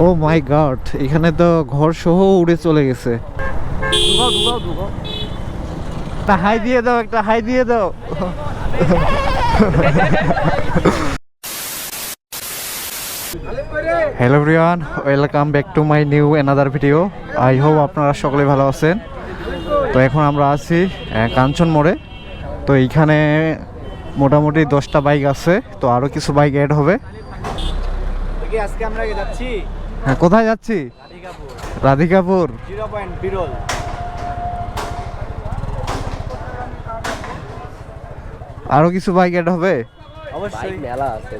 ও মাই god, এখানে তো ঘর সহ উড়ে চলে গেছে। একটা হাই দিয়ে দাও, একটা হাই দিয়ে দাও। Hello everyone, welcome back to my new another video. I hope আপনারা সকলে ভালো আছেন। তো এখন আমরা আছি কাঞ্চন মোড়ে। তো এইখানে মোটামুটি 10টা বাইক আছে, তো আরও কিছু বাইক অ্যাড হবে। আজকে আমরা যাচ্ছি হ্যাঁ, কোথায় যাচ্ছি? রাধিকাপুর। 0 পয়েন্ট বিরল। আরও কিছু বাইক অ্যাড হবে অবশ্যই মেলা আছে।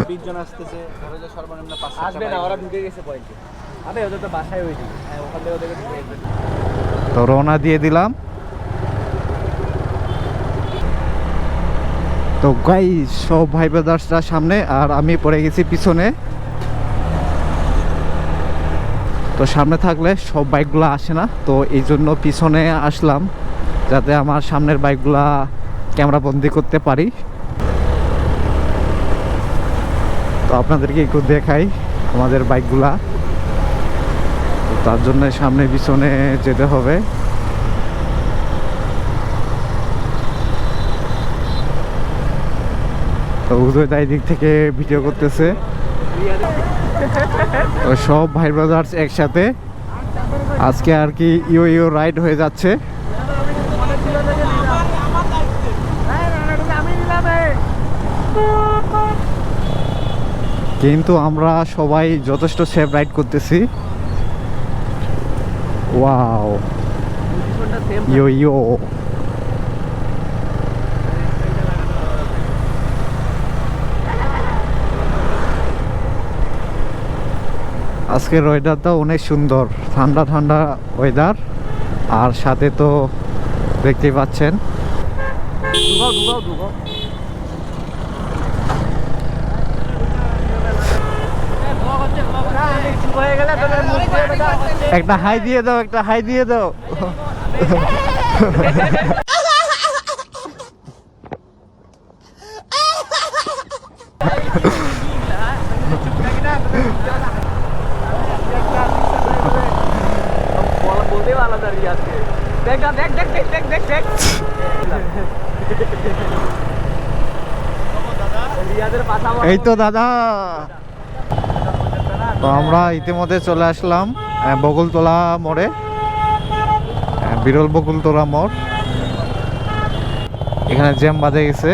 20 জন আসতেছে, ধরে যে সর্বনিম্ন 500 আসবে না, ওরা ঢুকে গেছে পয়েন্টে। আরে ওদের তো বাসায় হইছে, হ্যাঁ ওখান থেকে ওদের তো রওনা দিয়ে দিলাম। তো গাইস, সব ভাই ব্রাদার্সরা সামনে আর আমি পড়ে গেছি পিছনে। তো সামনে থাকলে সব বাইকগুলো আসে না, তো এই জন্য পিছনে আসলাম যাতে আমার সামনের বাইকগুলা ক্যামেরা বন্দি করতে পারি। তো আপনাদেরকে একটু দেখাই আমাদের বাইকগুলা। তো তার জন্য সামনে পিছনে যেতে হবে। তো উদয় দাই দিক থেকে ভিডিও করতেছে। তো সব ভাই ব্রাদার্স একসাথে আজকে আর কি ইও রাইড হয়ে যাচ্ছে। কিন্তু আমরা সবাই যথেষ্ট সেফ রাইড করতেছি। ওয়াও, ইও আজকের ওয়েদারটা অনেক সুন্দর, ঠান্ডা ঠান্ডা ওয়েদার। আর সাথে তো দেখতেই পাচ্ছেন একটা হাই দিয়ে দাও, একটা হাই দিয়ে দাও। এই তো দাদা। তো আমরা ইতিমধ্যে চলে আসলাম বকুলতলা মোড়ে, বিরল বকুলতলা মোড়। এখানে জ্যাম বাজে গেছে।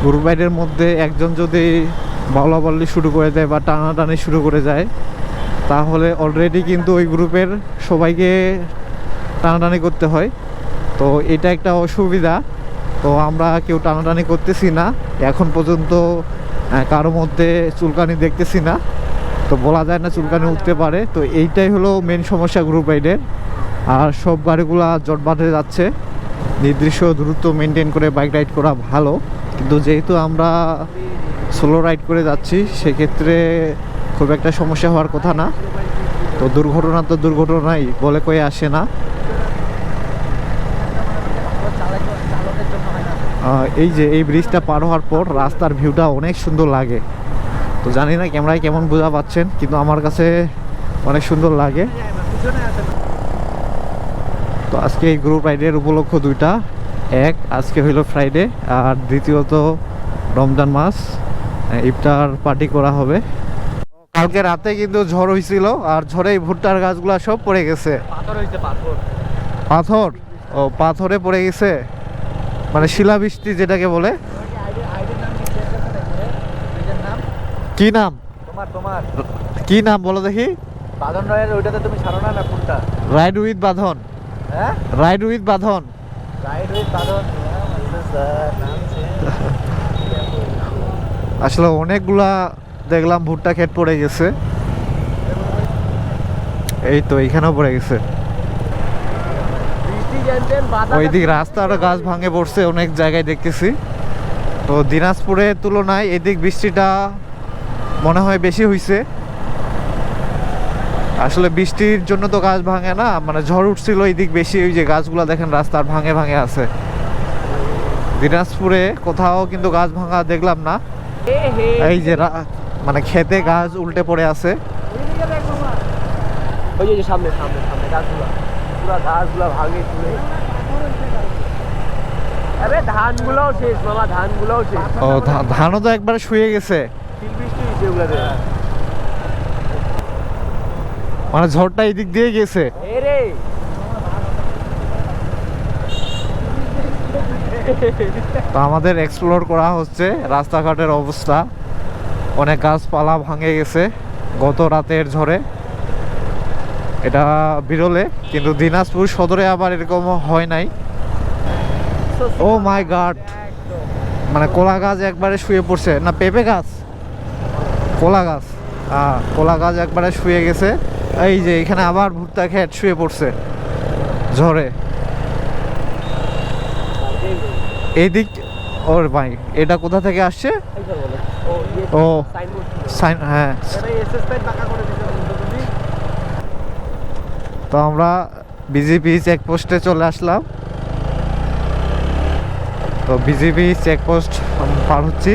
গ্রুপ রাইডের মধ্যে একজন যদি বলাবলি শুরু করে দেয় বা টানাটানি শুরু করে যায়, তাহলে অলরেডি কিন্তু ওই গ্রুপের সবাইকে টানাটানি করতে হয়। তো এটা একটা অসুবিধা। তো আমরা কেউ টানাটানি করতেছি না এখন পর্যন্ত, কারো মধ্যে চুলকানি দেখতেছি না। তো বলা যায় না চুলকানি উঠতে পারে। তো এইটাই হলো মেন সমস্যা গ্রুপ রাইডের। আর সব গাড়িগুলা জট বাঁধে যাচ্ছে। নির্দিষ্ট দূরত্ব মেনটেন করে বাইক রাইড করা ভালো, কিন্তু যেহেতু আমরা সোলো রাইড করে যাচ্ছি সেক্ষেত্রে খুব একটা সমস্যা হওয়ার কথা না। তো দুর্ঘটনা তো দুর্ঘটনাই বলে কয়ে আসে না। এই যে এই ব্রিজটা পার হওয়ার পর রাস্তার ভিউটা অনেক সুন্দর লাগে। তো জানি না ক্যামেরায় কেমন বোঝা পাচ্ছেন, কিন্তু আমার কাছে অনেক সুন্দর লাগে। তো আজকে এই গ্রুপ রাইডের উপলক্ষ দুইটা, এক আজকে হইল ফ্রাইডে, আর দ্বিতীয়ত রমজান মাস, ইফতার পার্টি করা হবে। কালকে রাতে কিন্তু ঝড় হয়েছিল, আর ঝড়ে ভুট্টার গাছগুলা সব পড়ে গেছে। পাথর? ও, পাথরে পড়ে গেছে, মানে শিলাবৃষ্টি যেটাকে বলে। কি নাম তোমার? কি নাম বলো দেখি। বাঁধন রায়ের ওইটাতে তুমি ছাড়ো না কোনটা? রাইড উইথ বাঁধন। হ্যাঁ, রাইড উইথ বাঁধন। রাইড উইথ বাঁধন। আসলে অনেকগুলা দেখলাম ভুট্টা ক্ষেত পড়ে গেছে। এই তো এইখানেও পড়ে গেছে। ওইদিক রাস্তার গাছ ভাঙে পড়ছে অনেক জায়গায় দেখতেছি। তো দিনাজপুরের তুলনায় এদিক বৃষ্টিটা মনে হয় বেশি হয়েছে। আসলে বৃষ্টির জন্য তো গাছ ভাঙে না, মানে ঝড় উঠছিল এইদিক বেশি। ওই যে গাছগুলো দেখেন রাস্তার ভাঙে ভাঙে আছে। দিনাজপুরে কোথাও কিন্তু গাছ ভাঙা দেখলাম না। এই যে মানে খেতে গাছ উল্টে পড়ে আছে। ওই যে সামনে সামনে সামনে গাছগুলো, পুরো গাছগুলো ভাঙে চুলে। আরে ধানগুলোও শেষ মামা, ধানগুলোও শেষ। ও ধানও তো একবারে শুয়ে গেছে, তিল বৃষ্টি হয়েছে ওগুলাতে। মানে ঝড়টা এই দিক দিয়ে গেছে। রে তো আমাদের এক্সপ্লোর করা হচ্ছে রাস্তাঘাটের অবস্থা। অনেক গাছপালা ভাঙে গেছে গত রাতের ঝড়ে। এটা বিরলে, কিন্তু দিনাজপুর সদরে আবার এরকম হয় নাই। ও মাই গড, মানে কলা গাছ একবারে শুয়ে পড়ছে, না পেঁপে গাছ, কলা গাছ, কলা গাছ একবারে শুয়ে গেছে। এই যে এখানে আবার ভুট্টা ক্ষেত শুয়ে পড়ছে ঝড়ে। এই দিক ওর ভাই, এটা কোথা থেকে আসছে? ও সাইন, হ্যাঁ। তো আমরা বিজেপি চেকপোস্টে চলে আসলাম। তো বিজেপি চেকপোস্ট পার হচ্ছি।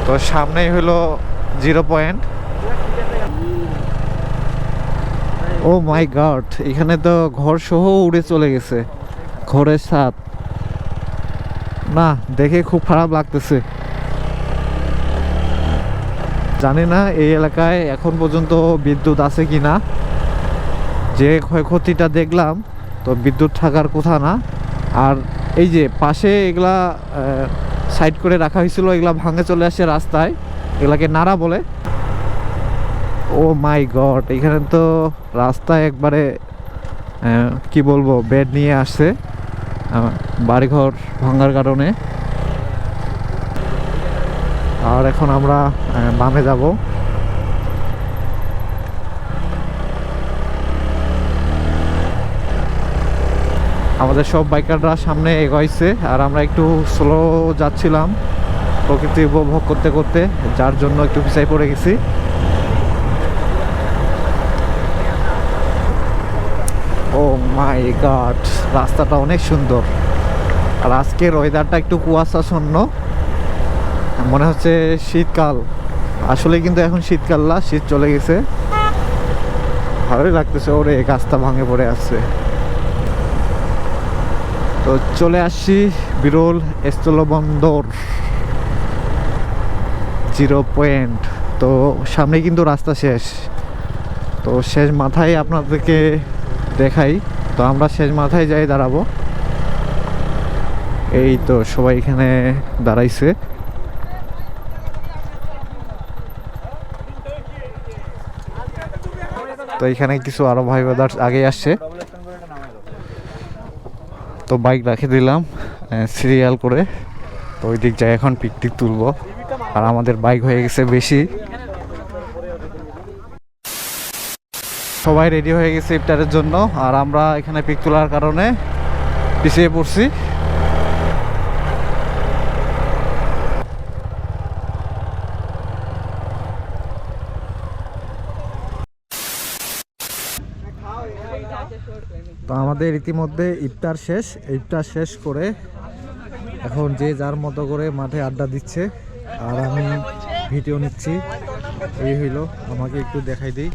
তো সামনেই হলো 0 পয়েন্ট। ও মাই গড, এখানে তো ঘর সহ উড়ে চলে গেছে, ঘরের ছাদ। না, দেখে খুব খারাপ লাগতেছে। জানি না এই এলাকায় এখন পর্যন্ত বিদ্যুৎ আছে কি না। যে ক্ষয়ক্ষতিটা দেখলাম, তো বিদ্যুৎ থাকার কথা না। আর এই যে পাশে এগুলা সাইড করে রাখা হয়েছিল, এগুলা ভাঙে চলে আসে রাস্তায়, এগুলাকে নাড়া বলে। ও মাই গড, এখানে তো রাস্তায় একবারে কি বলবো, বেড নিয়ে আসছে বাড়িঘর ভাঙার কারণে। আর এখন আমরা বামে যাব। আমাদের সব বাইকাররা সামনে এগোইছে, আর আমরা একটু স্লো যাচ্ছিলাম প্রকৃতি উপভোগ করতে করতে, যার জন্য একটু পিছাই পড়ে গেছি। ও মাই গড, রাস্তাটা অনেক সুন্দর। আর আজকের ওয়েদারটা একটু কুয়াশাচ্ছন্ন, মনে হচ্ছে শীতকাল। আসলে কিন্তু এখন শীতকাল না, শীত চলে গেছে। ভালোই লাগতেছে। ওরে গাছটা ভাঙে পড়ে আছে। তো চলে আসছি বিরল স্থলবন্দর 0 পয়েন্ট। তো সামনে কিন্তু রাস্তা শেষ। তো শেষ মাথায় আপনাদেরকে দেখাই। তো আমরা শেষ মাথায় যাই দাঁড়াবো। এই তো সবাই এখানে দাঁড়াইছে। তো এখানে কিছু আরো ভাই ব্রাদার্স আগে আসছে। তো বাইক রাখে দিলাম সিরিয়াল করে। তো ওই দিক যাই এখন পিকটিক তুলবো। আর আমাদের বাইক হয়ে গেছে বেশি। সবাই রেডি হয়ে গেছে ইফতারের জন্য, আর আমরা এখানে পিক তোলার কারণে পিছিয়ে পড়ছি। তো আমাদের ইতিমধ্যে ইফতার শেষ। ইফতার শেষ করে এখন যে যার মতো করে মাঠে আড্ডা দিচ্ছে, আর আমি ভিডিও নিচ্ছি। এই হইলো, আমাকে একটু দেখাই দিই।